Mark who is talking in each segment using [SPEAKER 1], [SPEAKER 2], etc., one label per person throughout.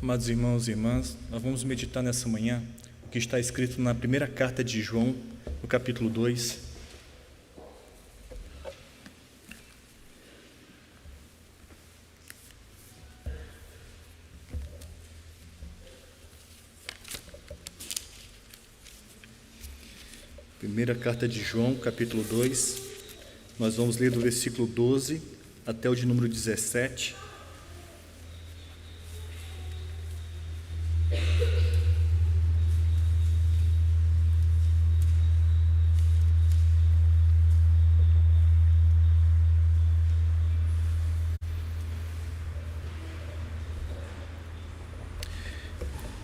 [SPEAKER 1] Amados irmãos e irmãs, nós vamos meditar nessa manhã o que está escrito na primeira carta de João, no capítulo 2. Primeira carta de João, capítulo 2, nós vamos ler do versículo 12 até o de número 17.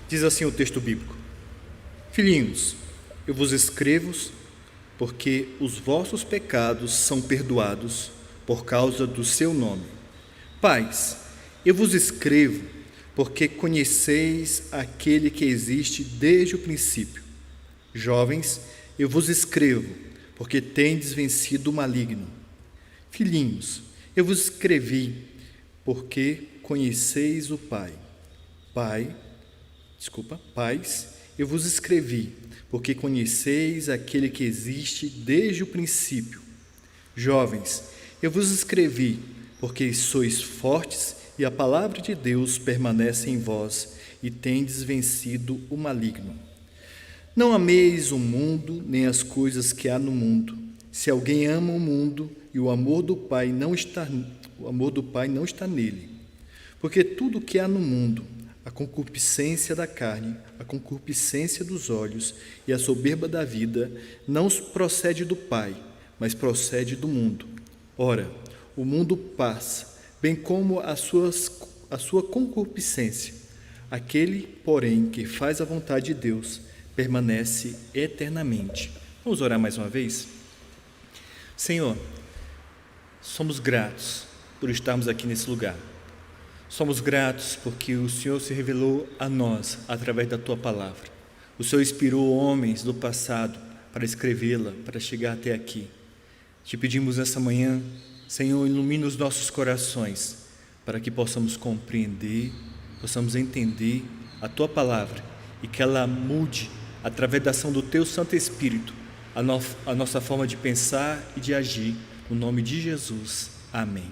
[SPEAKER 1] Diz assim o texto bíblico: Filhinhos, eu vos escrevo porque os vossos pecados são perdoados por causa do seu nome. Pais, eu vos escrevo porque conheceis aquele que existe desde o princípio. Jovens, eu vos escrevo porque tendes vencido o maligno. Filhinhos, eu vos escrevi porque conheceis o Pai. Pais, eu vos escrevi, porque conheceis aquele que existe desde o princípio. Jovens, eu vos escrevi, porque sois fortes e a palavra de Deus permanece em vós e tendes vencido o maligno. Não ameis o mundo, nem as coisas que há no mundo. Se alguém ama o mundo, e o amor do Pai não está nele. Porque tudo que há no mundo, a concupiscência da carne, a concupiscência dos olhos e a soberba da vida, não procede do Pai, mas procede do mundo. Ora, o mundo passa, bem como a sua concupiscência. Aquele, porém, que faz a vontade de Deus, permanece eternamente. Vamos orar mais uma vez? Senhor, somos gratos por estarmos aqui nesse lugar. Somos gratos porque o Senhor se revelou a nós através da Tua palavra. O Senhor inspirou homens do passado para escrevê-la, para chegar até aqui. Te pedimos nessa manhã, Senhor, ilumina os nossos corações para que possamos compreender, possamos entender a Tua palavra e que ela mude, através da ação do Teu Santo Espírito, a nossa forma de pensar e de agir. No nome de Jesus. Amém.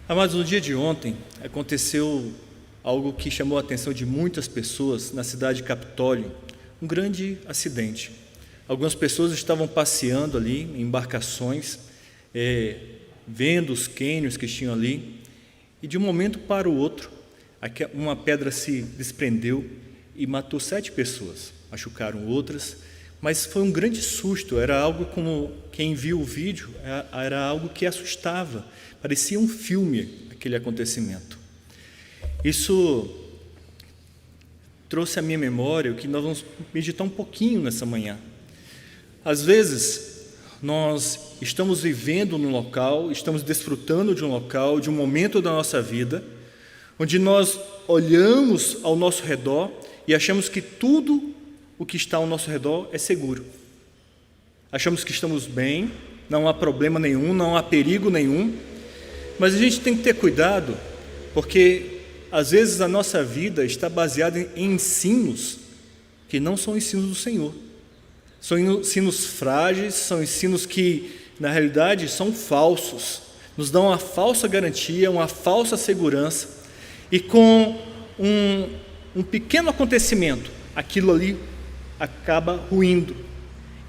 [SPEAKER 1] Amados, no dia de ontem aconteceu algo que chamou a atenção de muitas pessoas na cidade de Capitólio, um grande acidente. Algumas pessoas estavam passeando ali em embarcações, vendo os cânions que tinham ali, e de um momento para o outro, uma pedra se desprendeu e matou 7 pessoas, machucaram outras, mas foi um grande susto. Era algo como, quem viu o vídeo, era algo que assustava. Parecia um filme, aquele acontecimento. Isso trouxe à minha memória o que nós vamos meditar um pouquinho nessa manhã. Às vezes, nós estamos vivendo num local, estamos desfrutando de um local, de um momento da nossa vida, onde nós olhamos ao nosso redor e achamos que tudo o que está ao nosso redor é seguro. Achamos que estamos bem, não há problema nenhum, não há perigo nenhum. Mas a gente tem que ter cuidado, porque às vezes a nossa vida está baseada em ensinos que não são ensinos do Senhor. São ensinos frágeis, são ensinos que, na realidade, são falsos. Nos dão uma falsa garantia, uma falsa segurança. E com um pequeno acontecimento, aquilo ali acaba ruindo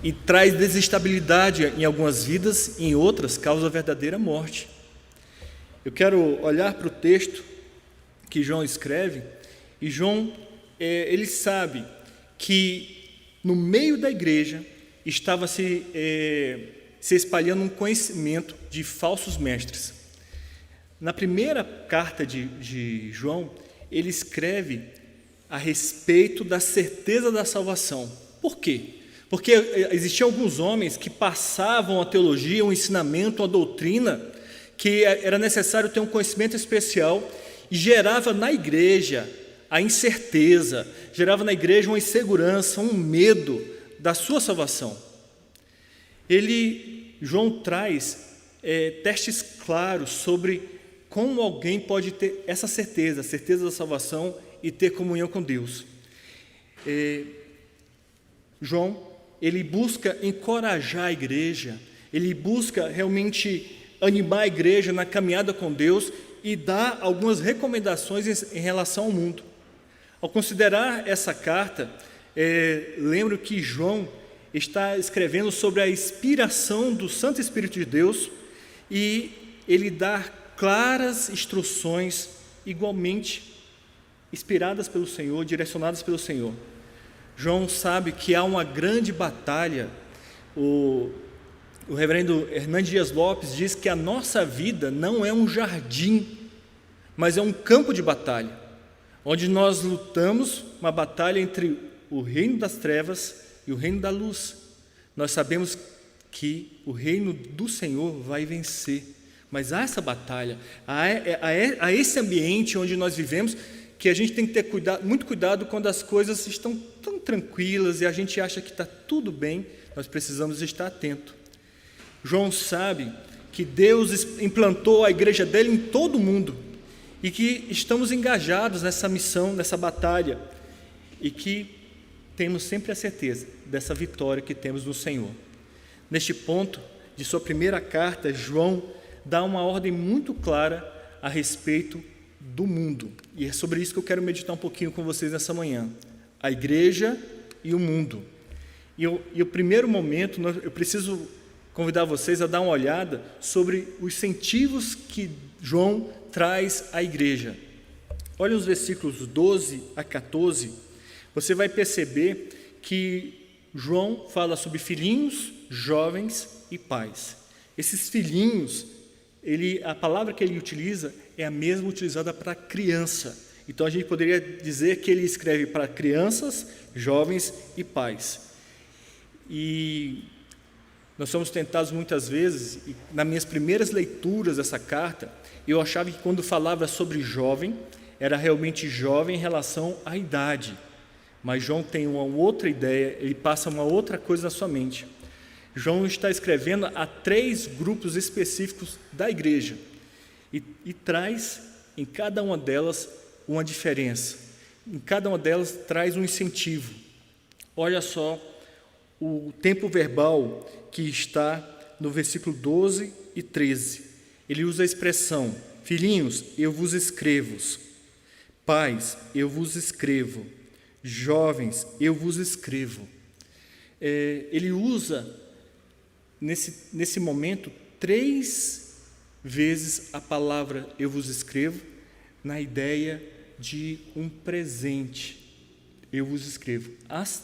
[SPEAKER 1] e traz desestabilidade em algumas vidas, em outras causa verdadeira morte. Eu quero olhar para o texto que João escreve, e João, ele sabe que no meio da igreja estava se espalhando um conhecimento de falsos mestres. Na primeira carta de João, ele escreve a respeito da certeza da salvação. Por quê? Porque existiam alguns homens que passavam a teologia, um ensinamento, uma doutrina, que era necessário ter um conhecimento especial, e gerava na igreja a incerteza, gerava na igreja uma insegurança, um medo da sua salvação. João traz testes claros sobre como alguém pode ter essa certeza, a certeza da salvação e ter comunhão com Deus. João, ele busca encorajar a igreja, ele busca realmente animar a igreja na caminhada com Deus e dar algumas recomendações em relação ao mundo. Ao considerar essa carta, lembro que João está escrevendo sobre a inspiração do Santo Espírito de Deus e ele dá claras instruções igualmente inspiradas pelo Senhor, direcionadas pelo Senhor. João sabe que há uma grande batalha. O reverendo Hernandes Dias Lopes diz que a nossa vida não é um jardim, mas é um campo de batalha, onde nós lutamos uma batalha entre o reino das trevas e o reino da luz. Nós sabemos que o reino do Senhor vai vencer, mas há essa batalha, há esse ambiente onde nós vivemos, que a gente tem que ter muito cuidado quando as coisas estão tão tranquilas e a gente acha que está tudo bem. Nós precisamos estar atento. João sabe que Deus implantou a igreja dele em todo o mundo e que estamos engajados nessa missão, nessa batalha, e que temos sempre a certeza dessa vitória que temos no Senhor. Neste ponto de sua primeira carta, João dá uma ordem muito clara a respeito do mundo, e é sobre isso que eu quero meditar um pouquinho com vocês nessa manhã: a igreja e o mundo. E o primeiro momento, eu preciso convidar vocês a dar uma olhada sobre os incentivos que João traz à igreja. Olha os versículos 12 a 14, você vai perceber que João fala sobre filhinhos, jovens e pais. Esses filhinhos, a palavra que ele utiliza é a mesma utilizada para criança. Então a gente poderia dizer que ele escreve para crianças, jovens e pais. E nós somos tentados muitas vezes, e nas minhas primeiras leituras dessa carta, eu achava que quando falava sobre jovem, era realmente jovem em relação à idade. Mas João tem uma outra ideia, ele passa uma outra coisa na sua mente. João está escrevendo a 3 grupos específicos da igreja e traz em cada uma delas uma diferença. Em cada uma delas traz um incentivo. Olha só o tempo verbal que está no versículo 12 e 13. Ele usa a expressão: filhinhos, eu vos escrevo. Pais, eu vos escrevo. Jovens, eu vos escrevo. Ele usa nesse momento 3 vezes a palavra eu vos escrevo, na ideia de um presente. Eu vos escrevo.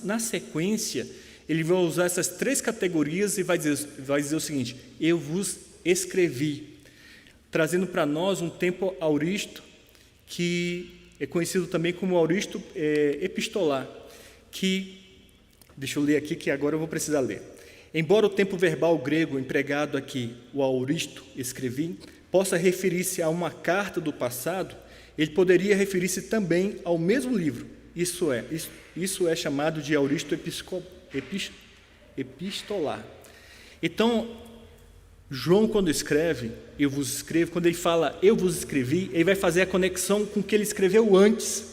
[SPEAKER 1] Na sequência, ele vai usar essas 3 categorias e vai dizer o seguinte: eu vos escrevi, trazendo para nós um tempo auristo, que é conhecido também como auristo epistolar, que, deixa eu ler aqui que agora eu vou precisar ler. Embora o tempo verbal grego empregado aqui, o auristo, escrevi, possa referir-se a uma carta do passado, ele poderia referir-se também ao mesmo livro. Isso é chamado de auristo epistolar. Então, João, quando escreve, eu vos escrevo, quando ele fala eu vos escrevi, ele vai fazer a conexão com o que ele escreveu antes.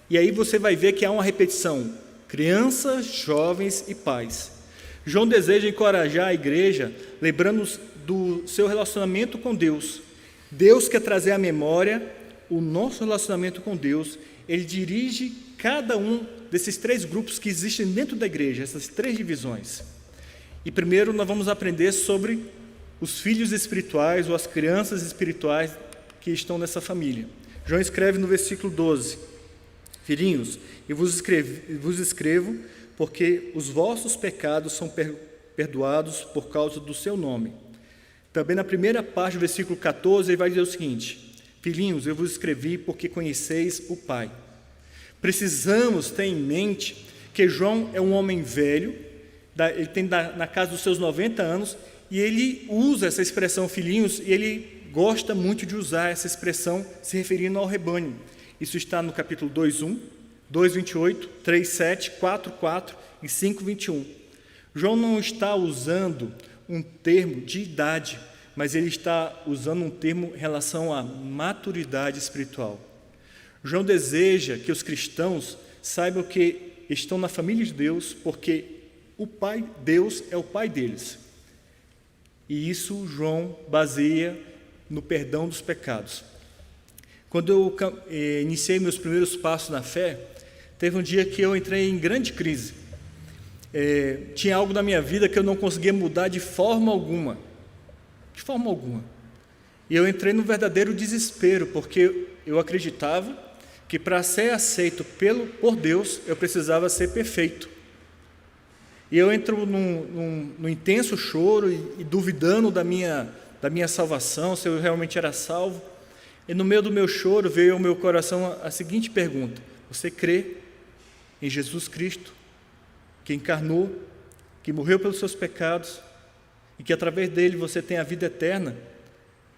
[SPEAKER 1] E aí você vai ver que há uma repetição: crianças, jovens e pais. João deseja encorajar a igreja, lembrando do seu relacionamento com Deus. Deus quer trazer à memória o nosso relacionamento com Deus. Ele dirige cada um desses 3 grupos que existem dentro da igreja, essas 3 divisões. E primeiro nós vamos aprender sobre os filhos espirituais ou as crianças espirituais que estão nessa família. João escreve no versículo 12: filhinhos, eu vos escrevo porque os vossos pecados são perdoados por causa do seu nome. Também na primeira parte do versículo 14, ele vai dizer o seguinte: filhinhos, eu vos escrevi porque conheceis o Pai. Precisamos ter em mente que João é um homem velho, ele tem na casa dos seus 90 anos, e ele usa essa expressão filhinhos, e ele gosta muito de usar essa expressão se referindo ao rebanho. Isso está no capítulo 2:1, 2:28, 3:7, 4:4 e 5:21. João não está usando um termo de idade, mas ele está usando um termo em relação à maturidade espiritual. João deseja que os cristãos saibam que estão na família de Deus, porque o Pai, Deus é o Pai deles. E isso João baseia no perdão dos pecados. Quando eu iniciei meus primeiros passos na fé, teve um dia que eu entrei em grande crise. Tinha algo na minha vida que eu não conseguia mudar de forma alguma. De forma alguma. E eu entrei num verdadeiro desespero, porque eu acreditava que para ser aceito por Deus, eu precisava ser perfeito. E eu entro num intenso choro e duvidando da minha salvação, se eu realmente era salvo. E no meio do meu choro veio ao meu coração a seguinte pergunta: você crê em Jesus Cristo, que encarnou, que morreu pelos seus pecados e que através dele você tem a vida eterna?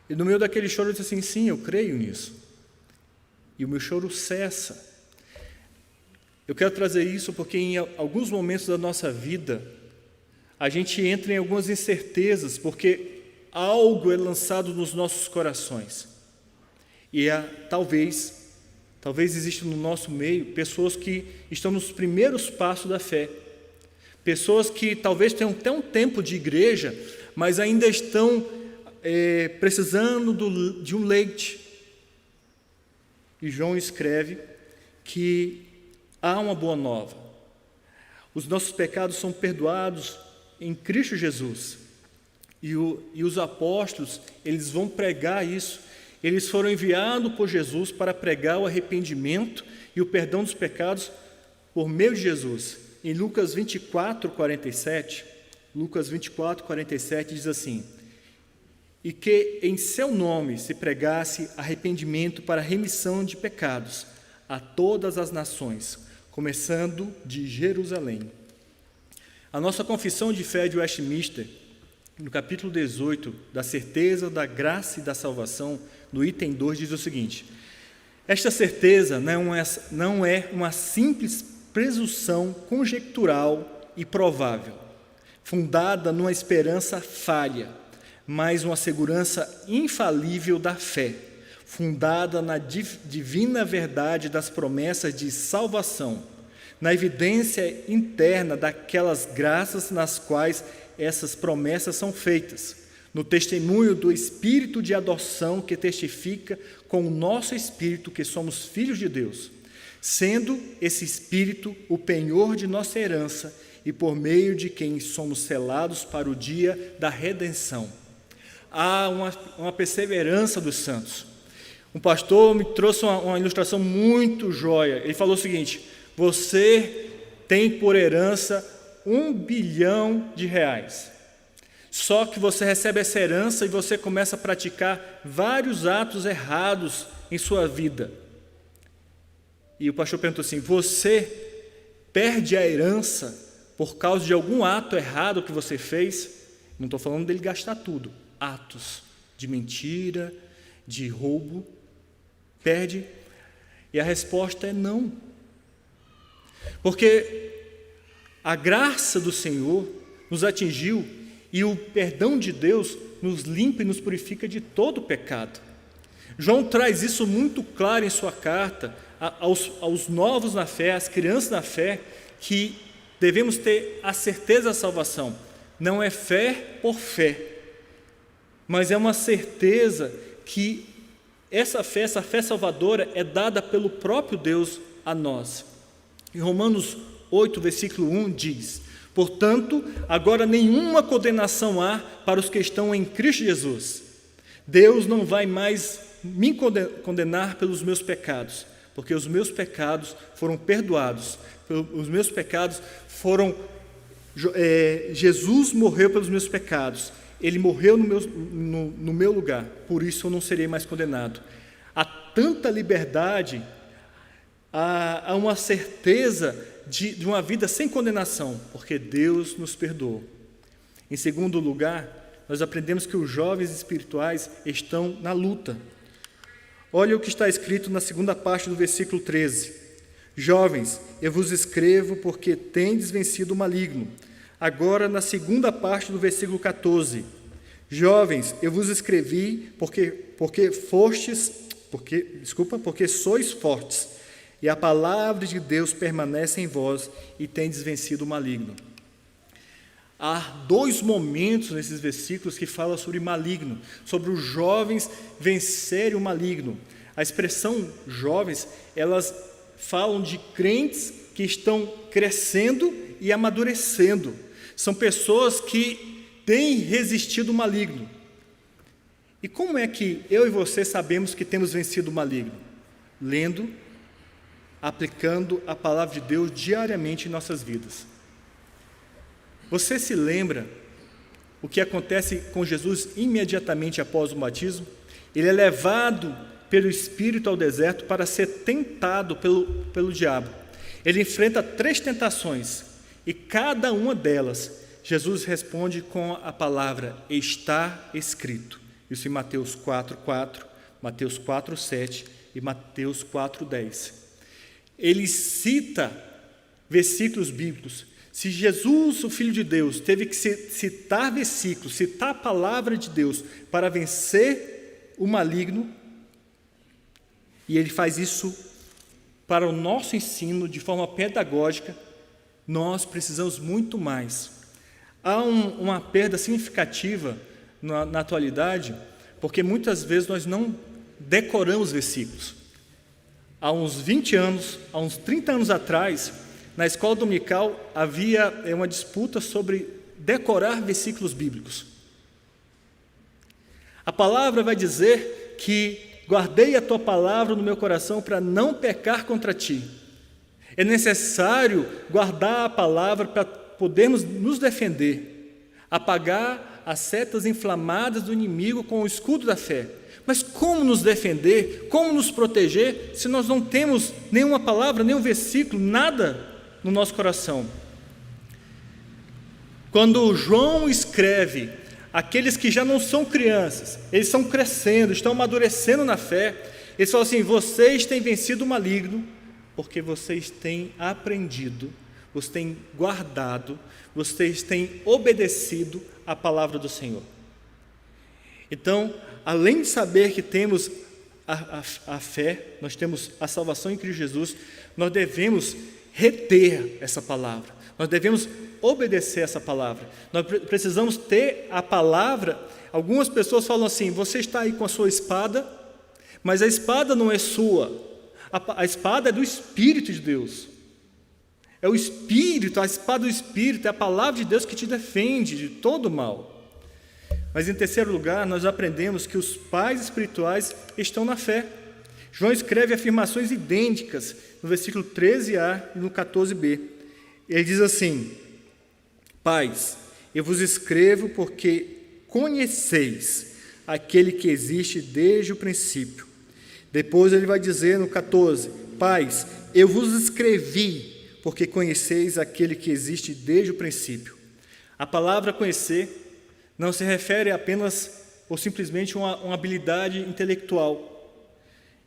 [SPEAKER 1] E no meio daquele choro eu disse assim: sim, eu creio nisso. E o meu choro cessa. Eu quero trazer isso porque em alguns momentos da nossa vida a gente entra em algumas incertezas, porque algo é lançado nos nossos corações. E talvez exista no nosso meio pessoas que estão nos primeiros passos da fé, pessoas que talvez tenham até um tempo de igreja, mas ainda estão precisando de um leite. E João escreve que há uma boa nova. Os nossos pecados são perdoados em Cristo Jesus. E os apóstolos, eles vão pregar isso. Eles foram enviados por Jesus para pregar o arrependimento e o perdão dos pecados por meio de Jesus. Em Lucas 24:47, diz assim: e que em seu nome se pregasse arrependimento para remissão de pecados a todas as nações, começando de Jerusalém. A nossa confissão de fé de Westminster, no capítulo 18, da certeza da graça e da salvação, no item 2, diz o seguinte: esta certeza não é uma simples presunção conjectural e provável, fundada numa esperança falha, mas uma segurança infalível da fé, fundada na divina verdade das promessas de salvação, na evidência interna daquelas graças nas quais essas promessas são feitas, no testemunho do Espírito de adoção que testifica com o nosso Espírito que somos filhos de Deus, sendo esse Espírito o penhor de nossa herança e por meio de quem somos selados para o dia da redenção. Há uma perseverança dos santos. Um pastor me trouxe uma ilustração muito jóia. Ele falou o seguinte: você tem por herança R$1 bilhão. Só que você recebe essa herança e você começa a praticar vários atos errados em sua vida. E o pastor perguntou assim: você perde a herança por causa de algum ato errado que você fez? Não estou falando dele gastar tudo. Atos de mentira, de roubo, perde? E a resposta é não. Porque a graça do Senhor nos atingiu e o perdão de Deus nos limpa e nos purifica de todo pecado. João traz isso muito claro em sua carta aos novos na fé, às crianças na fé, que devemos ter a certeza da salvação. Não é fé por fé, mas é uma certeza que essa fé salvadora é dada pelo próprio Deus a nós. Em Romanos 8, versículo 1 diz: portanto, agora nenhuma condenação há para os que estão em Cristo Jesus. Deus não vai mais me condenar pelos meus pecados, porque os meus pecados foram perdoados, os meus pecados foram... Jesus morreu pelos meus pecados, Ele morreu no meu lugar, por isso eu não serei mais condenado. Há tanta liberdade, há uma certeza de uma vida sem condenação, porque Deus nos perdoou. Em segundo lugar, nós aprendemos que os jovens espirituais estão na luta. Olha o que está escrito na segunda parte do versículo 13. Jovens, eu vos escrevo porque tendes vencido o maligno. Agora, na segunda parte do versículo 14. Jovens, eu vos escrevi porque sois fortes, e a palavra de Deus permanece em vós, e tendes vencido o maligno. Há dois momentos nesses versículos que falam sobre maligno, sobre os jovens vencerem o maligno. A expressão jovens, elas falam de crentes que estão crescendo e amadurecendo. São pessoas que têm resistido o maligno. E como é que eu e você sabemos que temos vencido o maligno? Lendo, aplicando a palavra de Deus diariamente em nossas vidas. Você se lembra o que acontece com Jesus imediatamente após o batismo? Ele é levado pelo Espírito ao deserto para ser tentado pelo diabo. Ele enfrenta 3 tentações, e cada uma delas, Jesus responde com a palavra, está escrito. Isso em Mateus 4:4, Mateus 4:7 e Mateus 4:10. Ele cita versículos bíblicos. Se Jesus, o Filho de Deus, teve que citar versículos, citar a palavra de Deus para vencer o maligno, e ele faz isso para o nosso ensino de forma pedagógica, nós precisamos muito mais. Há uma perda significativa na atualidade, porque muitas vezes nós não decoramos versículos. Há uns 20 anos, há uns 30 anos atrás, na escola dominical havia uma disputa sobre decorar versículos bíblicos. A palavra vai dizer que guardei a tua palavra no meu coração para não pecar contra ti. É necessário guardar a palavra para podermos nos defender, apagar as setas inflamadas do inimigo com o escudo da fé. Mas como nos defender, como nos proteger, se nós não temos nenhuma palavra, nenhum versículo, nada no nosso coração? Quando João escreve, aqueles que já não são crianças, eles estão crescendo, estão amadurecendo na fé, eles falam assim: vocês têm vencido o maligno, porque vocês têm aprendido, vocês têm guardado, vocês têm obedecido a palavra do Senhor. Então, além de saber que temos a fé, nós temos a salvação em Cristo Jesus, nós devemos reter essa palavra, nós devemos obedecer essa palavra, nós precisamos ter a palavra. Algumas pessoas falam assim: você está aí com a sua espada, mas a espada não é sua, a espada é do Espírito de Deus, é o Espírito, a espada do Espírito, é a palavra de Deus que te defende de todo o mal. Mas em terceiro lugar, nós aprendemos que os pais espirituais estão na fé. João escreve afirmações idênticas no versículo 13a e no 14b. Ele diz assim: pais, eu vos escrevo porque conheceis aquele que existe desde o princípio. Depois ele vai dizer no 14: pais, eu vos escrevi porque conheceis aquele que existe desde o princípio. A palavra conhecer não se refere apenas ou simplesmente a uma habilidade intelectual.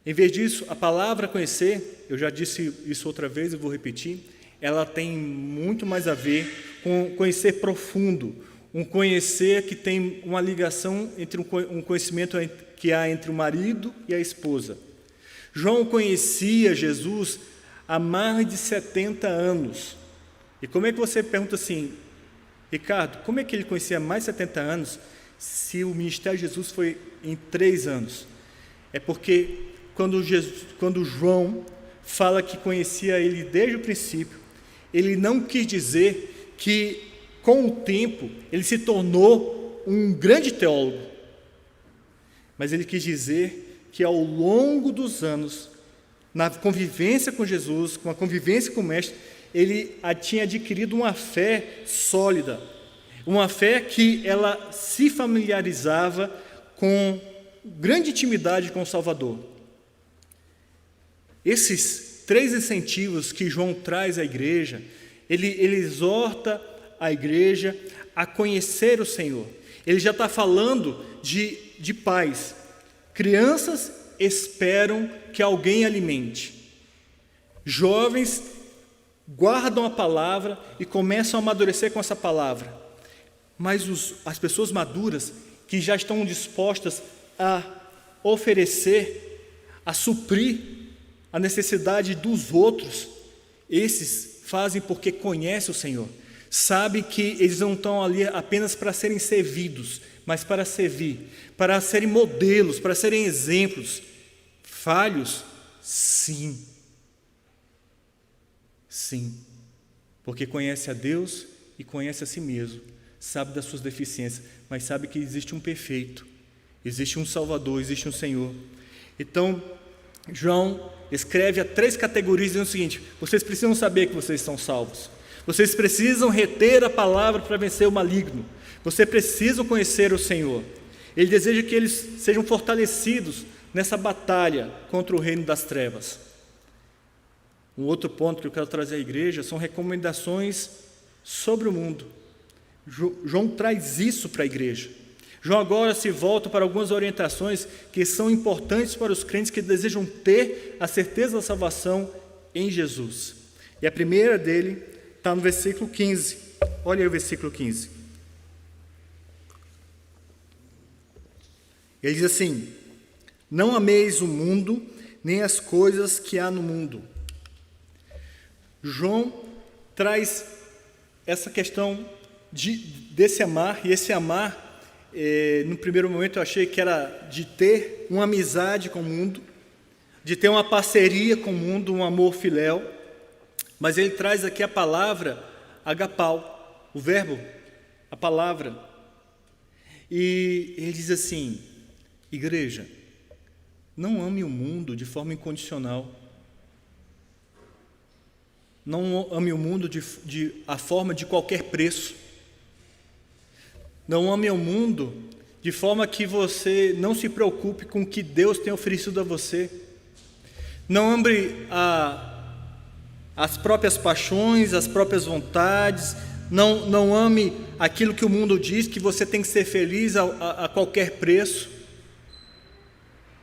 [SPEAKER 1] Em vez disso, a palavra conhecer, eu já disse isso outra vez, eu vou repetir, ela tem muito mais a ver com conhecer profundo, um conhecer que tem uma ligação entre um conhecimento que há entre o marido e a esposa. João conhecia Jesus há mais de 70 anos. E como é que você pergunta assim: Ricardo, como é que ele conhecia mais de 70 anos se o ministério de Jesus foi em 3 anos? É porque quando João fala que conhecia ele desde o princípio, ele não quis dizer que com o tempo ele se tornou um grande teólogo, mas ele quis dizer que ao longo dos anos, na convivência com Jesus, com a convivência com o Mestre, ele tinha adquirido uma fé sólida, uma fé que ela se familiarizava com grande intimidade com o Salvador. Esses 3 incentivos que João traz à igreja, ele exorta a igreja a conhecer o Senhor. Ele já está falando de pais. Crianças esperam que alguém alimente. Jovens guardam a palavra e começam a amadurecer com essa palavra. Mas as pessoas maduras que já estão dispostas a oferecer, a suprir a necessidade dos outros, esses fazem porque conhecem o Senhor. Sabe que eles não estão ali apenas para serem servidos, mas para servir, para serem modelos, para serem exemplos. Falhos? Sim. Sim. Porque conhece a Deus e conhece a si mesmo. Sabe das suas deficiências, mas sabe que existe um perfeito. Existe um Salvador, existe um Senhor. Então, João escreve a 3 categorias dizendo o seguinte: vocês precisam saber que vocês são salvos. Vocês precisam reter a palavra para vencer o maligno. Vocês precisam conhecer o Senhor. Ele deseja que eles sejam fortalecidos nessa batalha contra o reino das trevas. Um outro ponto que eu quero trazer à igreja são recomendações sobre o mundo. João traz isso para a igreja. João agora se volta para algumas orientações que são importantes para os crentes que desejam ter a certeza da salvação em Jesus. E a primeira dele está no versículo 15. Olha aí o versículo 15. Ele diz assim: não ameis o mundo, nem as coisas que há no mundo. João traz essa questão desse amar, e esse amar, no primeiro momento eu achei que era de ter uma amizade com o mundo, de ter uma parceria com o mundo, um amor filéu, mas ele traz aqui a palavra agapau, o verbo, a palavra, e ele diz assim: igreja, não ame o mundo de forma incondicional, não ame o mundo a forma de qualquer preço, não ame o mundo de forma que você não se preocupe com o que Deus tem oferecido a você, não ame as próprias paixões, as próprias vontades, não ame aquilo que o mundo diz, que você tem que ser feliz a qualquer preço.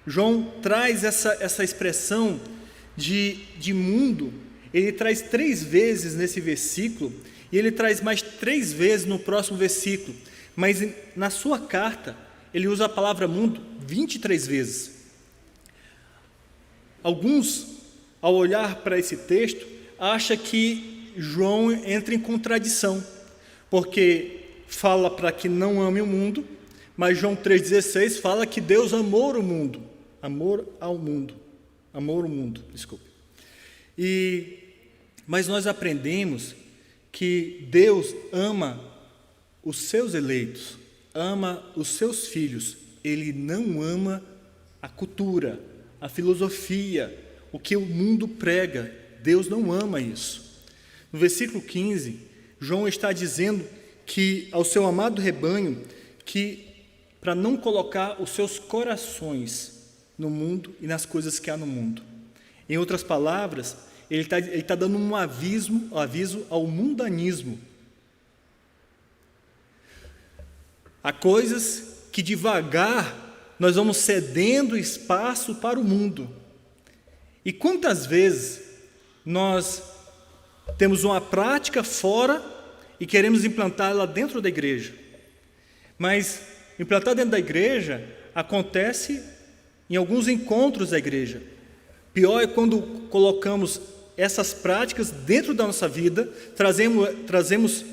[SPEAKER 1] João traz essa expressão de mundo, ele traz 3 vezes nesse versículo, e ele traz mais 3 vezes no próximo versículo, mas na sua carta ele usa a palavra mundo 23 vezes. Alguns, ao olhar para esse texto, acham que João entra em contradição, porque fala para que não ame o mundo, mas João 3,16 fala que Deus amou o mundo, amor ao mundo, amor o mundo, desculpe. Mas nós aprendemos que Deus ama os seus eleitos, ama os seus filhos. Ele não ama a cultura, a filosofia, o que o mundo prega. Deus não ama isso. No versículo 15, João está dizendo que ao seu amado rebanho, que para não colocar os seus corações no mundo e nas coisas que há no mundo. Em outras palavras, ele está dando um aviso ao mundanismo. Há coisas que devagar nós vamos cedendo espaço para o mundo. E quantas vezes nós temos uma prática fora e queremos implantá-la dentro da igreja. Mas implantar dentro da igreja acontece em alguns encontros da igreja. Pior é quando colocamos essas práticas dentro da nossa vida, trazemos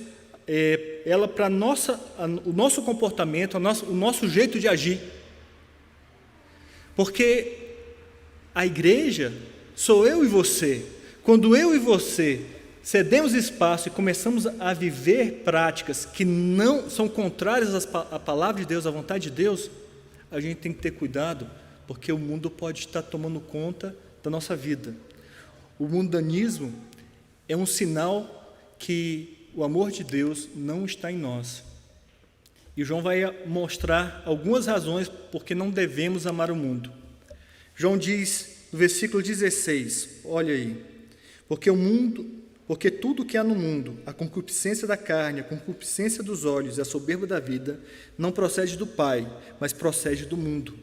[SPEAKER 1] ela para o nosso comportamento, o nosso jeito de agir. Porque a igreja sou eu e você. Quando eu e você cedemos espaço e começamos a viver práticas que não são contrárias à palavra de Deus, à vontade de Deus, a gente tem que ter cuidado, porque o mundo pode estar tomando conta da nossa vida. O mundanismo é um sinal que o amor de Deus não está em nós. E João vai mostrar algumas razões porque não devemos amar o mundo. João diz no versículo 16, olha aí: porque tudo que há no mundo, a concupiscência da carne, a concupiscência dos olhos e a soberba da vida, não procede do Pai, mas procede do mundo.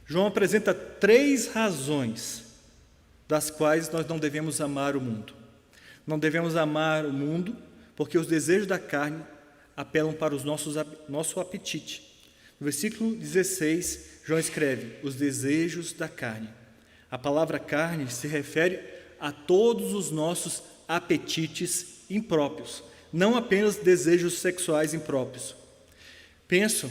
[SPEAKER 1] João apresenta 3 razões das quais nós não devemos amar o mundo. Não devemos amar o mundo porque os desejos da carne apelam para o nosso apetite. No versículo 16, João escreve: os desejos da carne. A palavra carne se refere a todos os nossos apetites impróprios, não apenas desejos sexuais impróprios. Penso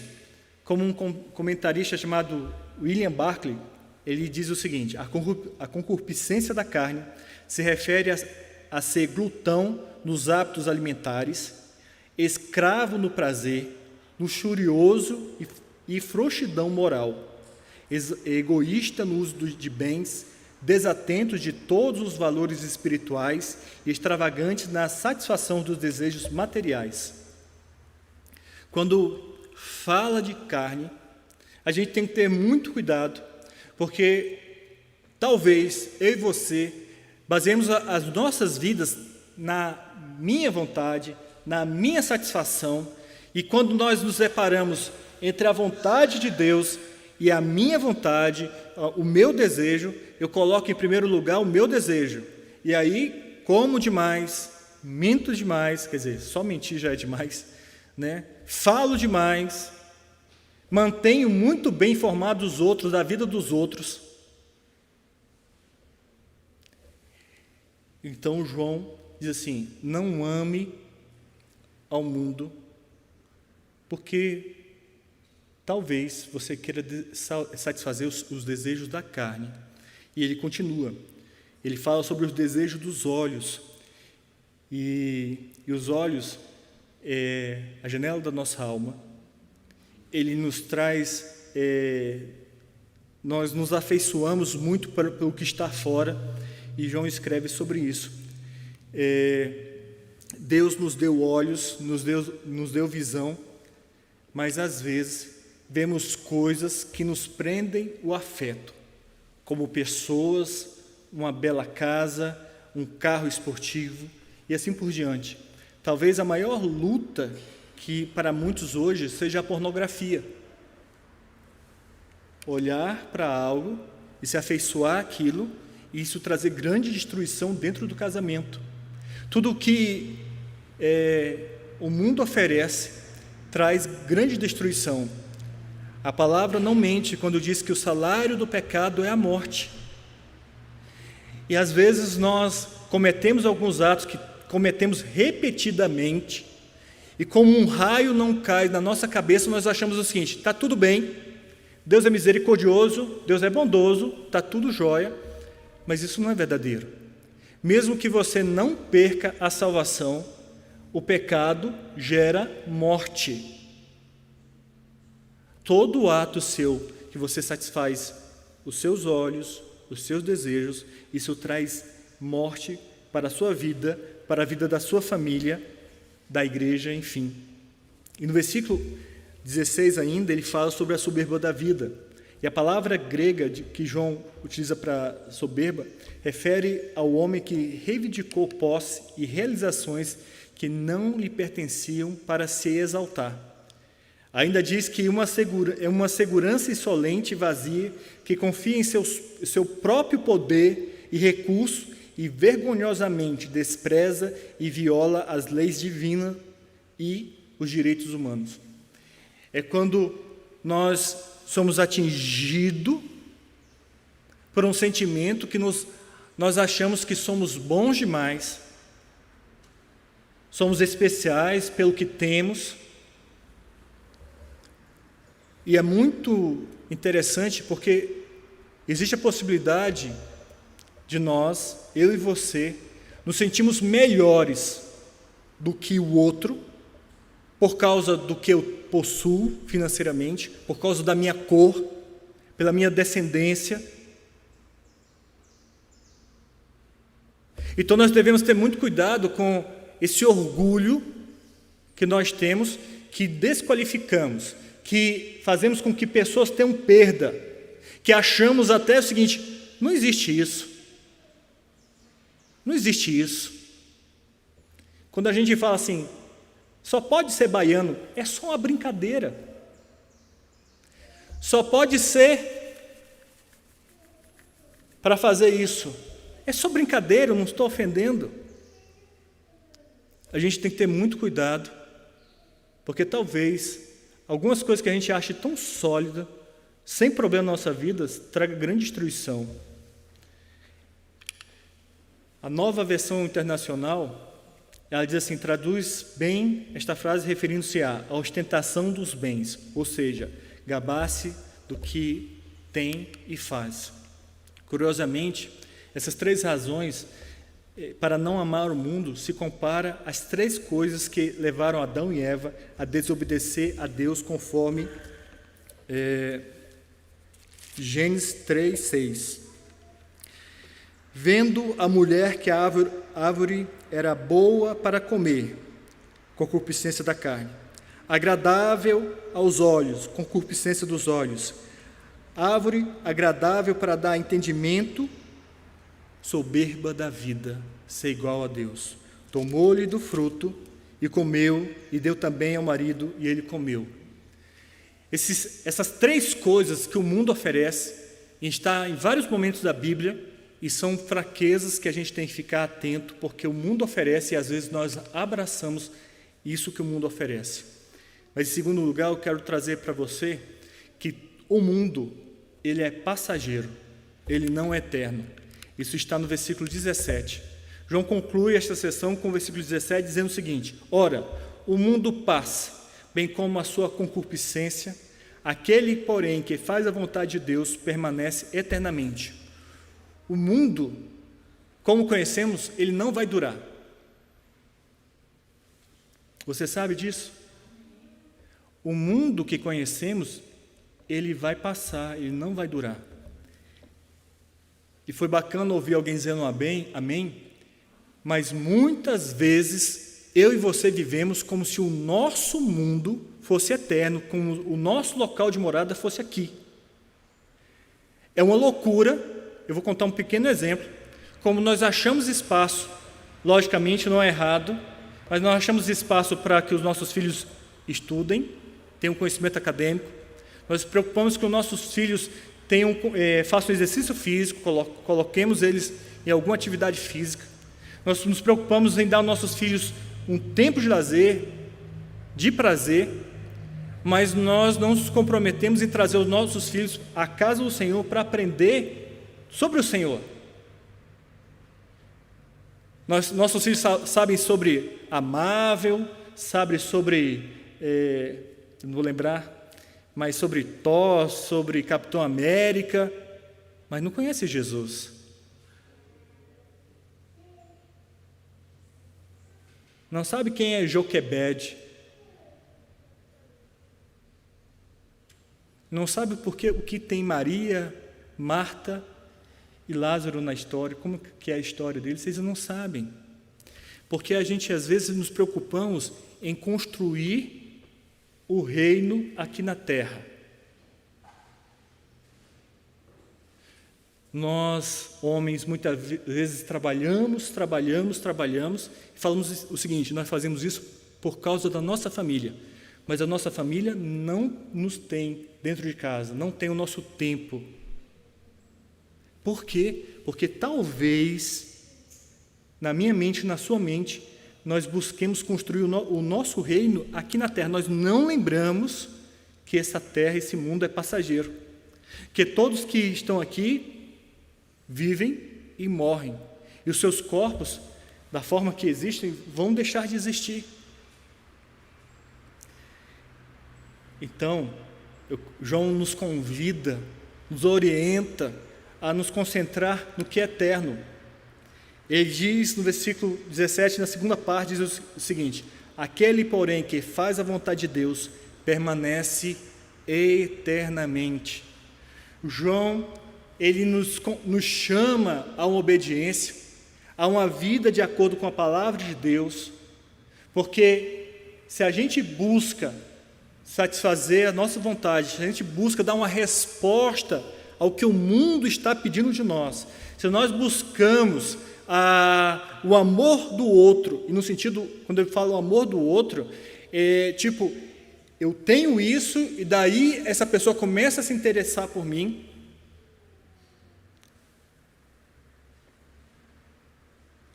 [SPEAKER 1] como um comentarista chamado William Barclay, ele diz o seguinte: a concupiscência da carne se refere a ser glutão nos hábitos alimentares, escravo no prazer, luxurioso e frouxidão moral, egoísta no uso de bens, desatento de todos os valores espirituais e extravagante na satisfação dos desejos materiais. Quando fala de carne, a gente tem que ter muito cuidado, porque talvez eu e você baseemos as nossas vidas na minha vontade, na minha satisfação, e quando nós nos deparamos entre a vontade de Deus e a minha vontade, o meu desejo, eu coloco em primeiro lugar o meu desejo, e aí como demais, minto demais, quer dizer, só mentir já é demais, né? Falo demais, mantenho muito bem informado os outros, da vida dos outros. Então João diz assim: não ame ao mundo, porque talvez você queira satisfazer os desejos da carne. E ele continua, ele fala sobre os desejos dos olhos, e os olhos é a janela da nossa alma. Ele nos traz, nós nos afeiçoamos muito pelo que está fora, e João escreve sobre isso. Deus nos deu olhos, nos deu visão, mas às vezes vemos coisas que nos prendem o afeto, como pessoas, uma bela casa, um carro esportivo e assim por diante. Talvez a maior luta que para muitos hoje seja a pornografia. Olhar para algo e se afeiçoar àquilo, e isso trazer grande destruição dentro do casamento. Tudo que o mundo oferece traz grande destruição. A palavra não mente quando diz que o salário do pecado é a morte. E às vezes nós cometemos alguns atos que cometemos repetidamente, e como um raio não cai na nossa cabeça, nós achamos o seguinte: está tudo bem, Deus é misericordioso, Deus é bondoso, está tudo jóia, mas isso não é verdadeiro. Mesmo que você não perca a salvação, o pecado gera morte. Todo ato seu que você satisfaz os seus olhos, os seus desejos, isso traz morte para a sua vida, para a vida da sua família, da igreja, enfim. E no versículo 16 ainda, ele fala sobre a soberba da vida. E a palavra grega que João utiliza para soberba refere ao homem que reivindicou posse e realizações que não lhe pertenciam para se exaltar. Ainda diz que é uma segurança insolente e vazia, que confia em seu próprio poder e recurso e vergonhosamente despreza e viola as leis divinas e os direitos humanos. É quando nós somos atingidos por um sentimento que nós achamos que somos bons demais, somos especiais pelo que temos. E é muito interessante porque existe a possibilidade de nós, eu e você, nos sentirmos melhores do que o outro, por causa do que eu possuo financeiramente, por causa da minha cor, pela minha descendência. Então nós devemos ter muito cuidado com esse orgulho que nós temos, que desqualificamos, que fazemos com que pessoas tenham perda, que achamos até o seguinte: não existe isso. Não existe isso. Quando a gente fala assim, só pode ser baiano, é só uma brincadeira. Só pode ser para fazer isso. É só brincadeira, eu não estou ofendendo. A gente tem que ter muito cuidado, porque talvez algumas coisas que a gente acha tão sólida, sem problema na nossa vida, traga grande destruição. A Nova Versão Internacional, ela diz assim, traduz bem esta frase referindo-se à ostentação dos bens, ou seja, gabar-se do que tem e faz. Curiosamente, essas 3 razões para não amar o mundo se compara às 3 coisas que levaram Adão e Eva a desobedecer a Deus, conforme Gênesis 3:6. Vendo a mulher que a árvore era boa para comer, concupiscência da carne, agradável aos olhos, concupiscência dos olhos, árvore agradável para dar entendimento, soberba da vida, ser igual a Deus. Tomou-lhe do fruto e comeu, e deu também ao marido, e ele comeu. Essas 3 coisas que o mundo oferece, e está em vários momentos da Bíblia, e são fraquezas que a gente tem que ficar atento, porque o mundo oferece e às vezes nós abraçamos isso que o mundo oferece. Mas em segundo lugar, eu quero trazer para você que o mundo, ele é passageiro, ele não é eterno. Isso está no versículo 17. João conclui esta sessão com o versículo 17, dizendo o seguinte: ora, o mundo passa, bem como a sua concupiscência, aquele, porém, que faz a vontade de Deus permanece eternamente. O mundo, como conhecemos, ele não vai durar. Você sabe disso? O mundo que conhecemos, ele vai passar, ele não vai durar. E foi bacana ouvir alguém dizendo amém, mas muitas vezes eu e você vivemos como se o nosso mundo fosse eterno, como o nosso local de morada fosse aqui. É uma loucura. Eu vou contar um pequeno exemplo. Como nós achamos espaço, logicamente não é errado, mas nós achamos espaço para que os nossos filhos estudem, tenham conhecimento acadêmico. Nós nos preocupamos que os nossos filhos façam exercício físico, coloquemos eles em alguma atividade física. Nós nos preocupamos em dar aos nossos filhos um tempo de lazer, de prazer, mas nós não nos comprometemos em trazer os nossos filhos à casa do Senhor para aprender sobre o Senhor. Nossos filhos sabem sobre Amável, sabem sobre, não vou lembrar, mas sobre Thor, sobre Capitão América, mas não conhecem Jesus. Não sabe quem é Joquebede. Não sabe o que tem Maria, Marta e Lázaro na história, como que é a história deles, vocês não sabem. Porque a gente às vezes nos preocupamos em construir o reino aqui na terra. Nós, homens, muitas vezes trabalhamos e falamos o seguinte: nós fazemos isso por causa da nossa família, mas a nossa família não nos tem dentro de casa, não tem o nosso tempo. Por quê? Porque talvez, na minha mente, na sua mente, nós busquemos construir o nosso reino aqui na terra. Nós não lembramos que essa terra, esse mundo é passageiro. Que todos que estão aqui vivem e morrem. E os seus corpos, da forma que existem, vão deixar de existir. Então, João nos convida, nos orienta a nos concentrar no que é eterno. Ele diz no versículo 17, na segunda parte, diz o seguinte: aquele, porém, que faz a vontade de Deus, permanece eternamente. João, ele nos chama a uma obediência, a uma vida de acordo com a palavra de Deus, porque se a gente busca satisfazer a nossa vontade, se a gente busca dar uma resposta ao que o mundo está pedindo de nós, se nós buscamos o amor do outro, e no sentido, quando eu falo amor do outro, tipo, eu tenho isso e daí essa pessoa começa a se interessar por mim,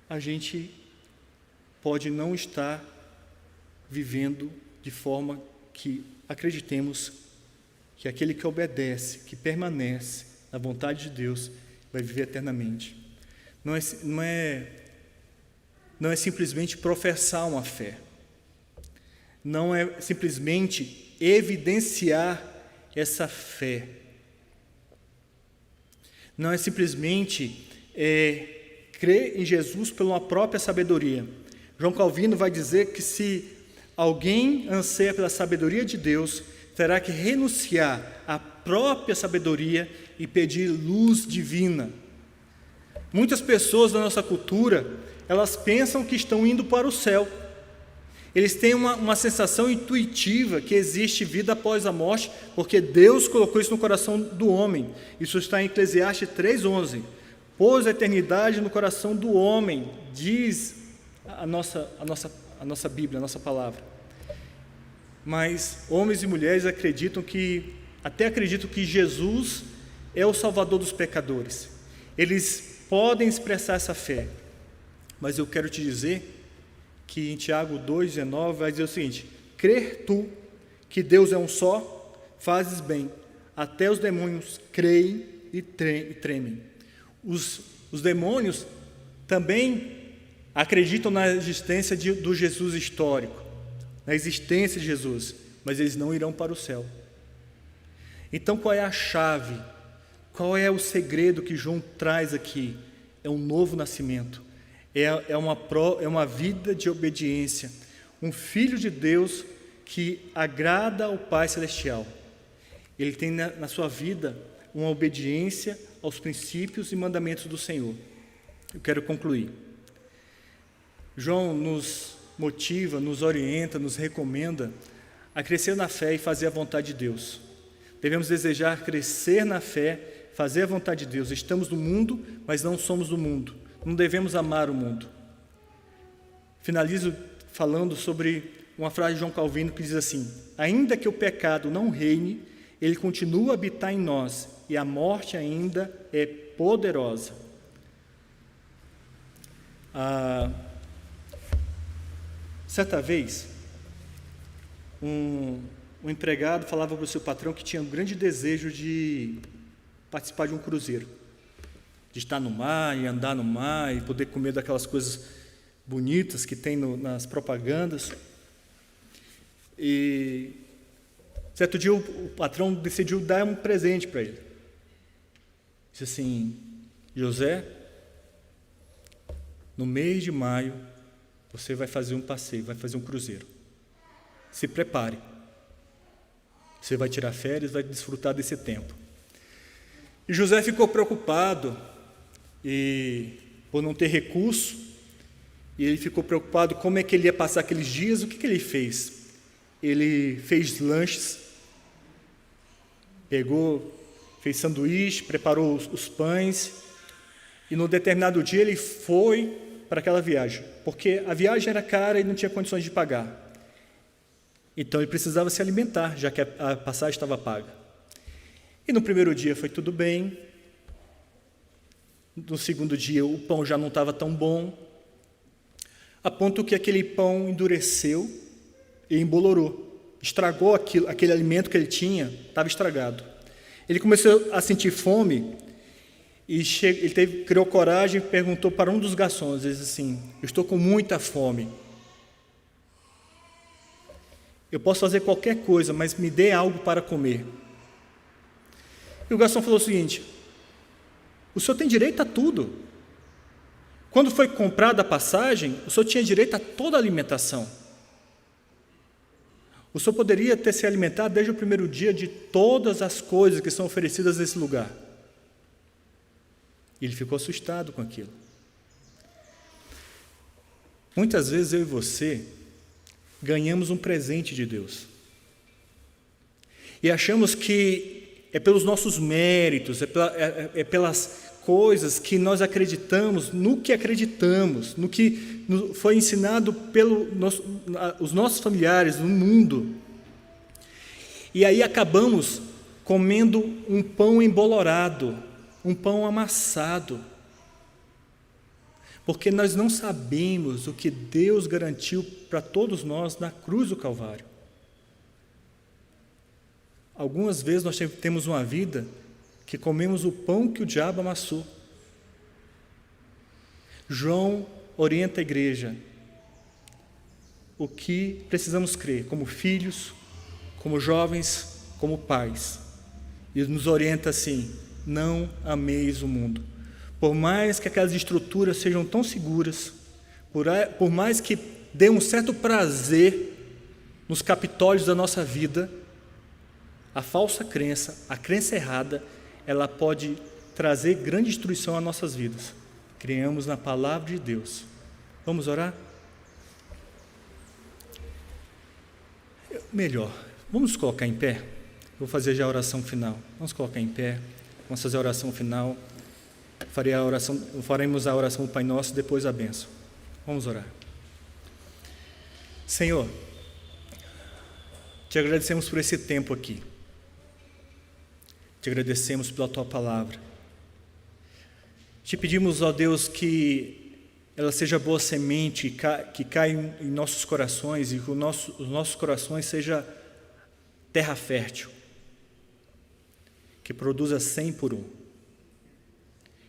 [SPEAKER 1] a gente pode não estar vivendo de forma que acreditemos que aquele que obedece, que permanece na vontade de Deus, vai viver eternamente. Não é simplesmente professar uma fé. Não é simplesmente evidenciar essa fé. Não é simplesmente crer em Jesus pela própria sabedoria. João Calvino vai dizer que se alguém anseia pela sabedoria de Deus, terá que renunciar à própria sabedoria e pedir luz divina. Muitas pessoas da nossa cultura, elas pensam que estão indo para o céu. Eles têm uma sensação intuitiva que existe vida após a morte, porque Deus colocou isso no coração do homem. Isso está em Eclesiastes 3:11. Pôs a eternidade no coração do homem, diz a nossa Bíblia, a nossa palavra. Mas homens e mulheres acreditam que Jesus é o Salvador dos pecadores. Eles podem expressar essa fé, mas eu quero te dizer que em Tiago 2,19 vai dizer o seguinte: crer tu que Deus é um só, fazes bem, até os demônios creem e tremem. Os demônios também acreditam na existência do Jesus histórico, na existência de Jesus, mas eles não irão para o céu. Então qual é a chave? Qual é o segredo que João traz aqui? É um novo nascimento, é uma vida de obediência, um filho de Deus que agrada ao Pai Celestial. Ele tem na sua vida uma obediência aos princípios e mandamentos do Senhor. Eu quero concluir. João nos motiva, nos orienta, nos recomenda a crescer na fé e fazer a vontade de Deus. Devemos desejar crescer na fé, fazer a vontade de Deus. Estamos no mundo, mas não somos do mundo. Não devemos amar o mundo. Finalizo falando sobre uma frase de João Calvino que diz assim: ainda que o pecado não reine, ele continua a habitar em nós e a morte ainda é poderosa. Certa vez, um empregado falava para o seu patrão que tinha um grande desejo de participar de um cruzeiro, de estar no mar e andar no mar e poder comer daquelas coisas bonitas que tem nas propagandas. E certo dia o patrão decidiu dar um presente para ele. Disse assim: José, no mês de maio você vai fazer um passeio, vai fazer um cruzeiro. Se prepare. Você vai tirar férias, vai desfrutar desse tempo. E José ficou preocupado por não ter recurso, e ele ficou preocupado como é que ele ia passar aqueles dias. O que ele fez? Ele fez lanches, fez sanduíche, preparou os pães, e num determinado dia ele foi para aquela viagem, porque a viagem era cara e não tinha condições de pagar. Então ele precisava se alimentar, já que a passagem estava paga. E no primeiro dia foi tudo bem. No segundo dia o pão já não estava tão bom, a ponto que aquele pão endureceu e embolorou. Estragou aquele alimento que ele tinha, estava estragado. Ele começou a sentir fome e criou coragem e perguntou para um dos garçons, ele disse assim: eu estou com muita fome. Eu posso fazer qualquer coisa, mas me dê algo para comer. E o garçom falou o seguinte: o senhor tem direito a tudo. Quando foi comprada a passagem, o senhor tinha direito a toda a alimentação. O senhor poderia ter se alimentado desde o primeiro dia de todas as coisas que são oferecidas nesse lugar. E ele ficou assustado com aquilo. Muitas vezes eu e você ganhamos um presente de Deus e achamos que é pelos nossos méritos, é pelas coisas que nós acreditamos, no que acreditamos, no que foi ensinado os nossos familiares no mundo, e aí acabamos comendo um pão embolorado, um pão amassado, porque nós não sabemos o que Deus garantiu para todos nós na cruz do Calvário. Algumas vezes nós temos uma vida que comemos o pão que o diabo amassou. João orienta a igreja o que precisamos crer como filhos, como jovens, como pais. E nos orienta assim: não ameis o mundo. Por mais que aquelas estruturas sejam tão seguras, por mais que dê um certo prazer nos capitólios da nossa vida, a falsa crença, a crença errada, ela pode trazer grande destruição às nossas vidas. Criamos na palavra de Deus. Vamos orar? Melhor, vamos nos colocar em pé? Vou fazer já a oração final. Vamos colocar em pé, vamos fazer a oração final. Faremos a oração do Pai Nosso e depois a bênção. Vamos orar. Senhor, te agradecemos por esse tempo aqui. Te agradecemos pela Tua Palavra. Te pedimos, ó Deus, que ela seja boa semente, que caia em nossos corações e que os nossos corações sejam terra fértil, que produza 100 por 1.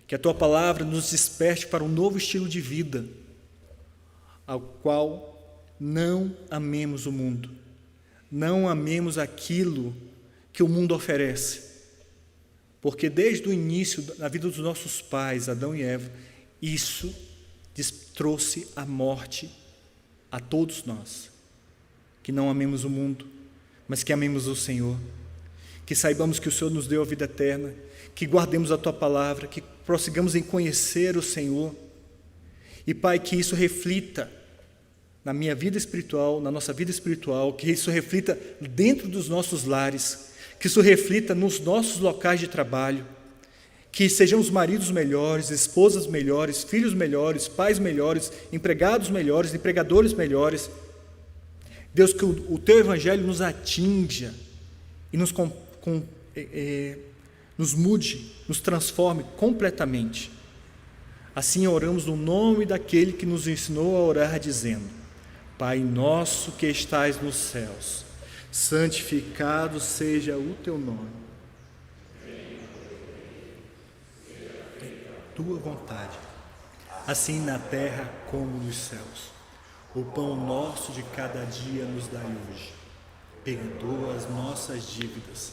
[SPEAKER 1] Que a Tua Palavra nos desperte para um novo estilo de vida, ao qual não amemos o mundo, não amemos aquilo que o mundo oferece, porque desde o início da vida dos nossos pais, Adão e Eva, isso trouxe a morte a todos nós. Que não amemos o mundo, mas que amemos o Senhor, que saibamos que o Senhor nos deu a vida eterna, que guardemos a Tua Palavra, que prossigamos em conhecer o Senhor. E Pai, que isso reflita na minha vida espiritual, na nossa vida espiritual, que isso reflita dentro dos nossos lares, que isso reflita nos nossos locais de trabalho, que sejamos maridos melhores, esposas melhores, filhos melhores, pais melhores, empregados melhores, empregadores melhores. Deus, que o Teu Evangelho nos atinja e nos mude, nos transforme completamente. Assim oramos no nome daquele que nos ensinou a orar, dizendo: Pai nosso que estais nos céus, santificado seja o Teu nome. Tua vontade, assim na terra como nos céus. O pão nosso de cada dia nos dai hoje. Perdoa as nossas dívidas,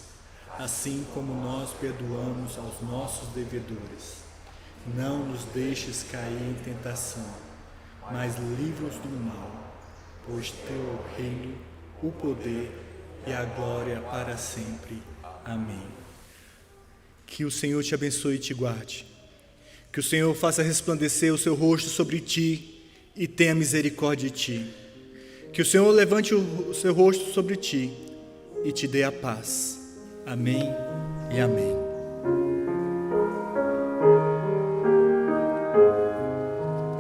[SPEAKER 1] assim como nós perdoamos aos nossos devedores. Não nos deixes cair em tentação, mas livra-nos do mal, pois Teu reino, o poder e a glória para sempre. Amém. Que o Senhor te abençoe e te guarde. Que o Senhor faça resplandecer o seu rosto sobre ti e tenha misericórdia de ti. Que o Senhor levante o seu rosto sobre ti e te dê a paz. Amém e amém.